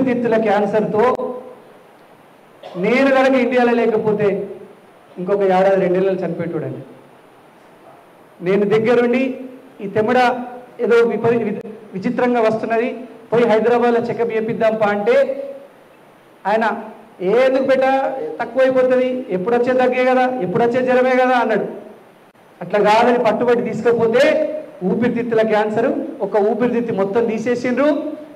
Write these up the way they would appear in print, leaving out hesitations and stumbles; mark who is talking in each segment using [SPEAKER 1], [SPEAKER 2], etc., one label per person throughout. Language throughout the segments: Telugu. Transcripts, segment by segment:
[SPEAKER 1] ఊపిరితిత్తుల క్యాన్సర్తో నేను కనుక ఇండియాలో లేకపోతే ఇంకొక ఏడాది 2 నెలలు చనిపోయేటోడండి. నేను దగ్గరుండి ఈ తెమ్మడ ఏదో విచిత్రంగా వస్తున్నది, పోయి హైదరాబాద్లో చెకప్ చేపిద్దాంపా అంటే ఆయన ఎందుకు పెట్ట తక్కువైపోతుంది, ఎప్పుడు వచ్చే తగ్గే కదా, ఎప్పుడు వచ్చే జ్వరమే కదా అన్నాడు. అట్లా కాదని పట్టుబట్టి తీసుకపోతే ఊపిరితిత్తుల క్యాన్సర్, ఒక ఊపిరితిత్తి మొత్తం తీసేసిండ్రు,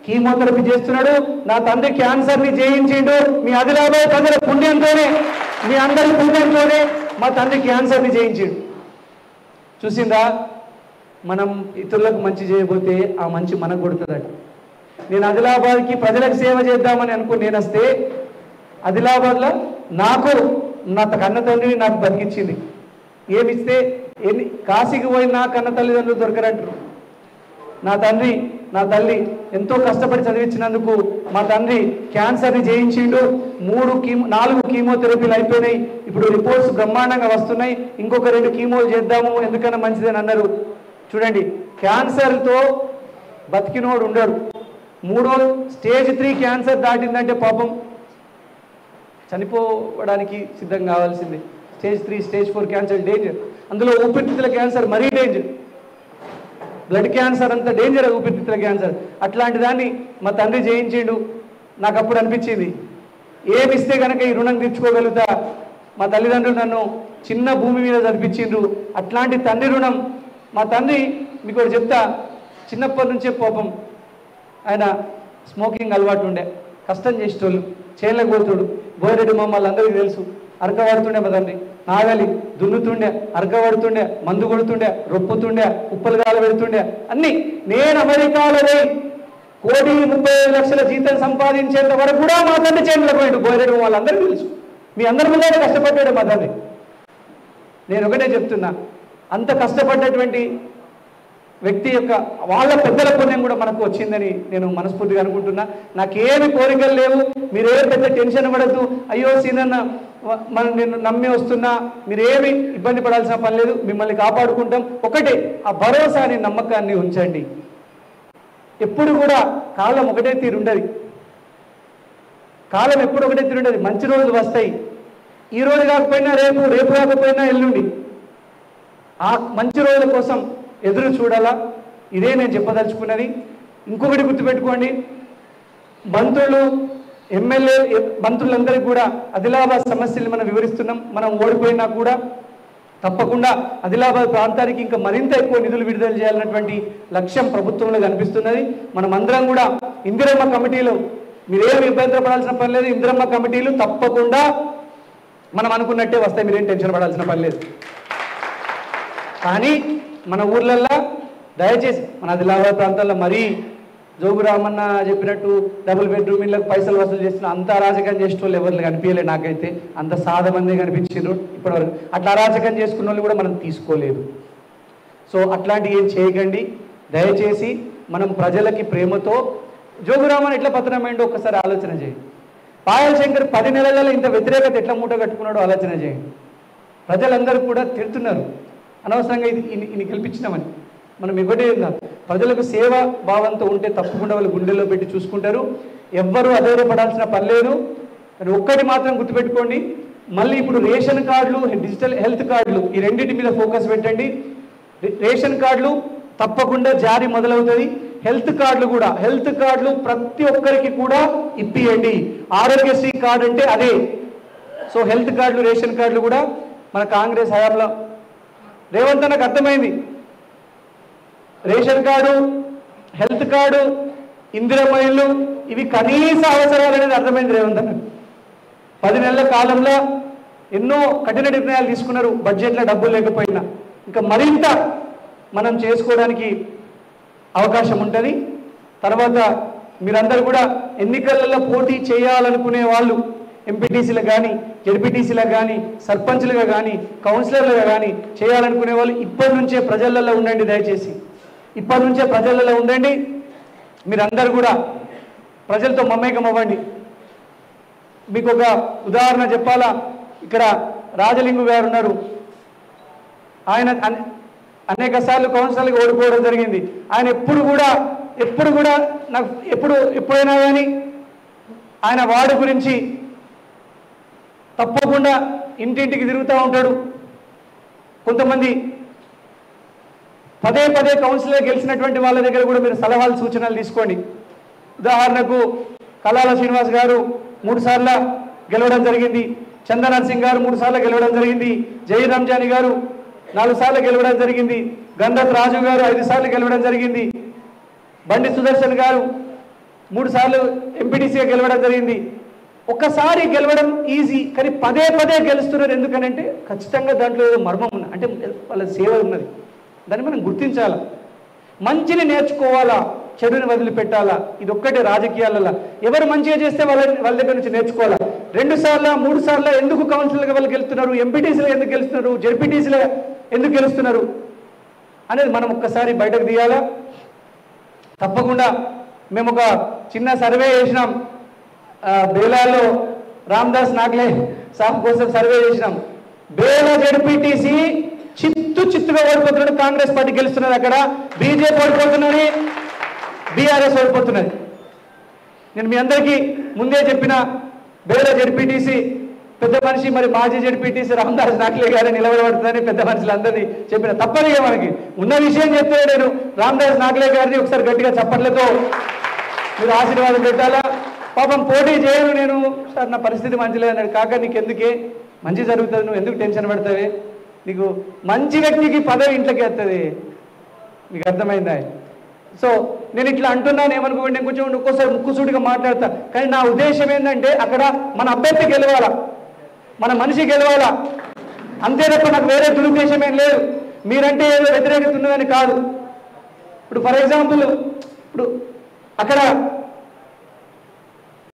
[SPEAKER 1] కీమోథెరపీ చేస్తున్నాడు. నా తండ్రి క్యాన్సర్ని జయించిండు. మీ ఆదిలాబాద్ ప్రజల పుణ్యంతోనే, మీ అందరి పుణ్యంతోనే మా తండ్రి క్యాన్సర్ని జయించిండు. చూసిందా, మనం ఇతరులకు మంచి చేయబోతే ఆ మంచి మనకు కొడుతుందట. నేను ఆదిలాబాద్కి ప్రజలకు సేవ చేద్దామని అనుకుని నేను వస్తే ఆదిలాబాద్లో నాకు నా కన్న తండ్రిని నాకు బతికించింది. ఏమిస్తే కాశీకి పోయి నా కన్న తల్లిదండ్రులు దొరకరంటారు. నా తండ్రి నా తల్లి ఎంతో కష్టపడి చదివించినందుకు మా తండ్రి క్యాన్సర్ని జయించిండు. 4 కీమోథెరపీలు అయిపోయినాయి. ఇప్పుడు రిపోర్ట్స్ బ్రహ్మాండంగా వస్తున్నాయి. ఇంకొక 2 కీమోలు చేద్దాము, ఎందుకన్నా మంచిదని అన్నారు. చూడండి, క్యాన్సర్తో బతికినోడు ఉండడు. 3వ స్టేజ్ 3 క్యాన్సర్ దాటిందంటే పాపం చనిపోవడానికి సిద్ధం కావాల్సిందే. Stage 3 stage 4 cancer danger. అందులో ఊపిరితిత్తుల క్యాన్సర్ మరీ డేంజర్. బ్లడ్ క్యాన్సర్ అంత డేంజర్ ఊపిరితిత్తుల క్యాన్సర్. అట్లాంటి దాన్ని మా తండ్రి జయించిండు. నాకు అప్పుడు అనిపించింది, ఏమిస్తే కనుక ఈ రుణం తీర్చుకోగలుగుతా. మా తల్లిదండ్రులు నన్ను చిన్న భూమి మీద చదివించిండ్రు. అట్లాంటి తండ్రి రుణం మా తండ్రి. మీకు ఒకటి చెప్తా, చిన్నప్పటి నుంచే పాపం ఆయన స్మోకింగ్ అలవాటు ఉండే, కష్టం చేసేటోళ్ళు, చేనులకు పోతుడు. బోరెడ్డి మమ్మల్ని అందరికీ తెలుసు. అరక పడుతుండే మా తండ్రి, నాగలి దున్నుతుండే, అరక పడుతుండే, మందు కొడుతుండే, రొప్పుతుండే, ఉప్పలు గాల పెడుతుండే అన్నీ. నేను అమెరికాలో 1,35,00,000 జీతం సంపాదించేంత వరకు కూడా మా తండ్రి చేనులకు పోయాడు. బోరెడ్డి వాళ్ళందరికీ తెలుసు. మీ అందరి ముందే కష్టపడ్డాడు మా తండ్రి. నేను ఒకటే చెప్తున్నా, అంత కష్టపడ్డటువంటి వ్యక్తి యొక్క వాళ్ళ పెద్దల పుణ్యం కూడా మనకు వచ్చిందని నేను మనస్ఫూర్తిగా అనుకుంటున్నా. నాకేమి కోరికలు లేవు, మీరేం పెద్ద టెన్షన్ పడద్దు. అయ్యో సీనన్న నేను నమ్మి వస్తున్నా, మీరేమి ఇబ్బంది పడాల్సిన పని లేదు, మిమ్మల్ని కాపాడుకుంటాం. ఒకటే ఆ భరోసాని నమ్మకాన్ని ఉంచండి. ఎప్పుడు కూడా కాలం ఒకటే తీరుండదు. కాలం ఎప్పుడు ఒకటే తీరుండదు. మంచి రోజులు వస్తాయి. ఈ రోజు కాకపోయినా రేపు, రేపు కాకపోయినా ఎల్లుండి. ఆ మంచి రోజుల కోసం ఎదురు చూడాలా. ఇదే నేను చెప్పదలుచుకున్నది. ఇంకొకటి గుర్తుపెట్టుకోండి, మంత్రులు ఎమ్మెల్యే మంత్రులందరికీ కూడా ఆదిలాబాద్ సమస్యలు మనం వివరిస్తున్నాం. మనం ఓడిపోయినా కూడా తప్పకుండా ఆదిలాబాద్ ప్రాంతానికి ఇంకా మరింత ఎక్కువ నిధులు విడుదల చేయాలన్నటువంటి లక్ష్యం ప్రభుత్వంలో కనిపిస్తున్నది. మనం అందరం కూడా ఇందిరమ్మ కమిటీలో మీరేమి ఇబ్బంది పడాల్సిన పని లేదు. ఇందిరమ్మ కమిటీలు తప్పకుండా మనం అనుకున్నట్టే వస్తాయి, మీరేం టెన్షన్ పడాల్సిన పని లేదు. కానీ మన ఊర్లల్లో దయచేసి మన ఆదిలాబాద్ ప్రాంతాల్లో మరీ జోగురామన్న చెప్పినట్టు డబుల్ బెడ్రూమ్ ఇళ్ళకి పైసలు వసూలు చేస్తున్న అంత అరాచకం చేసిన వాళ్ళు ఎవరు కనిపించలేదు. నాకైతే అంత సాదా మంది కనిపించారు ఇప్పటివరకు. అట్లా అరాచకం చేసుకున్న వాళ్ళు కూడా మనం తీసుకోలేదు. సో అట్లాంటివి ఏం చేయకండి దయచేసి. మనం ప్రజలకి ప్రేమతో జోగురామన్ ఎట్లా పతనమైండో ఒక్కసారి ఆలోచన చేయండి. పాయల్ శంకర్ 10 నెలలలో ఇంత వ్యతిరేకత ఎట్లా మూట కట్టుకున్నాడో ఆలోచన చేయండి. ప్రజలందరూ కూడా తిడుతున్నారు అనవసరంగా ఇది గెలిపించినామని. మనం ఒకటే ప్రజలకు సేవా భావంతో ఉంటే తప్పకుండా వాళ్ళు గుండెల్లో పెట్టి చూసుకుంటారు. ఎవ్వరూ అధైర్యపడాల్సిన పని లేదు. కానీ ఒక్కటి మాత్రం గుర్తుపెట్టుకోండి, మళ్ళీ ఇప్పుడు రేషన్ కార్డులు, డిజిటల్ హెల్త్ కార్డులు, ఈ రెండింటి మీద ఫోకస్ పెట్టండి. రేషన్ కార్డులు తప్పకుండా జారీ మొదలవుతుంది. హెల్త్ కార్డులు కూడా, హెల్త్ కార్డులు ప్రతి ఒక్కరికి కూడా ఇప్పియండి. ఆరోగ్యశ్రీ కార్డు అంటే అదే. సో హెల్త్ కార్డులు, రేషన్ కార్డులు కూడా మన కాంగ్రెస్ హయాంలో రేవంత్ అన్నకు అర్థమైంది. Ration card, health card, Indiramma ఇల్లు ఇవి కనీస అవసరాలు అనేది అర్థమైంది రేవంత్ అన్నకు. 10 నెలల కాలంలో ఎన్నో కఠిన నిర్ణయాలు తీసుకున్నారు. బడ్జెట్లో డబ్బులు లేకపోయినా ఇంకా మరింత మనం చేసుకోవడానికి అవకాశం ఉంటుంది. తర్వాత మీరందరూ కూడా ఎన్నికలలో పోటీ చేయాలనుకునే వాళ్ళు ఎంపీటీసీలకు కానీ, జెడ్పీటీసీలకు కానీ, సర్పంచ్లుగా కానీ, కౌన్సిలర్లుగా కానీ చేయాలనుకునే వాళ్ళు ఇప్పటి నుంచే ప్రజలలో ఉండండి. దయచేసి ఇప్పటి నుంచే ప్రజలలో ఉండండి. మీరందరూ కూడా ప్రజలతో మమేకం అవ్వండి. మీకు ఒక ఉదాహరణ చెప్పాలా, ఇక్కడ రాజలింగు గారు ఉన్నారు. ఆయన అనేక సార్లు కౌన్సిలర్గా ఓడిపోవడం జరిగింది. ఆయన ఎప్పుడు కూడా నాకు ఎప్పుడైనా కానీ ఆయన వార్డు గురించి తప్పకుండా ఇంటింటికి తిరుగుతూ ఉంటాడు. కొంతమంది పదే పదే కౌన్సిలర్ గెలిచినటువంటి వాళ్ళ దగ్గర కూడా మీరు సలహాలు సూచనలు తీసుకోండి. ఉదాహరణకు కలాల శ్రీనివాస్ గారు 3 సార్లు గెలవడం జరిగింది, చందనర్సింగ్ గారు 3 సార్లు గెలవడం జరిగింది, జై రంజాని గారు 4 సార్లు గెలవడం జరిగింది, గంధత్ రాజు గారు 5 సార్లు గెలవడం జరిగింది, బండి సుదర్శన్ గారు 3 సార్లు ఎంపీటీసీగా గెలవడం జరిగింది. ఒక్కసారి గెలవడం ఈజీ, కానీ పదే పదే గెలుస్తున్నారు. ఎందుకనంటే ఖచ్చితంగా దాంట్లో ఏదో మర్మం ఉన్నది, అంటే వాళ్ళ సేవ ఉన్నది. దాన్ని మనం గుర్తించాలా, మంచిని నేర్చుకోవాలా, చెడుని వదిలిపెట్టాలా. ఇది ఒక్కటే రాజకీయాలలో ఎవరు మంచిగా చేస్తే వాళ్ళ దగ్గర నుంచి నేర్చుకోవాలా. 2 సార్లు 3 సార్లు ఎందుకు కౌన్సిలర్గా వాళ్ళు గెలుస్తున్నారు, ఎంపీటీసీలు ఎందుకు గెలుస్తున్నారు, జెడ్పీటీసీలు ఎందుకు గెలుస్తున్నారు అనేది మనం ఒక్కసారి బయటకు తీయాలా. తప్పకుండా మేము ఒక చిన్న సర్వే చేసినాం, బేలాలో రామదాస్ నాగ్లే సాబ్ కోసం సర్వే చేసినాం. బేలా జెడ్పీటీసీ చిత్తుగా ఓడిపోతున్నాడు, కాంగ్రెస్ పార్టీ గెలుస్తున్నది, అక్కడ బీజేపీ ఓడిపోతున్నది, బీఆర్ఎస్ ఓడిపోతున్నది. నేను మీ అందరికీ ముందే చెప్పిన బేలా జెడ్పీటీసీ పెద్ద మనిషి, మరి మాజీ జెడ్పీటీసీ రామదాస్ నాగ్లే గారే నిలబడబడుతుందని పెద్ద మనుషులందరినీ చెప్పిన. తప్పనిగా మనకి ఉన్న విషయం చెప్తే నేను రామదాస్ నాగ్లే గారిని ఒకసారి గట్టిగా చప్పట్లతో మీరు ఆశీర్వాదం పెట్టాలా. పాపం పోటీ చేయను నేను, సార్ నా పరిస్థితి మంచిలే అన్నాడు. కాక నీకు ఎందుకే, మంచి జరుగుతుంది, నువ్వు ఎందుకు టెన్షన్ పడతావే, నీకు మంచి వ్యక్తికి పదవి ఇంట్లోకి వస్తుంది, నీకు అర్థమైందా? సో నేను ఇట్లా అంటున్నాను ఏమనుకోండి, నేను కొంచెం ఒక్కోసారి ముక్కుసూటిగా మాట్లాడతా, కానీ నా ఉద్దేశం ఏంటంటే అక్కడ మన అభ్యర్థి గెలవాలా, మన మనిషి గెలవాలా, అంతే తప్ప నాకు వేరే దురుద్దేశం ఏం లేదు. మీరంటే ఏదో వ్యతిరేకత ఉన్నదని కాదు. ఇప్పుడు ఫర్ ఎగ్జాంపుల్ ఇప్పుడు అక్కడ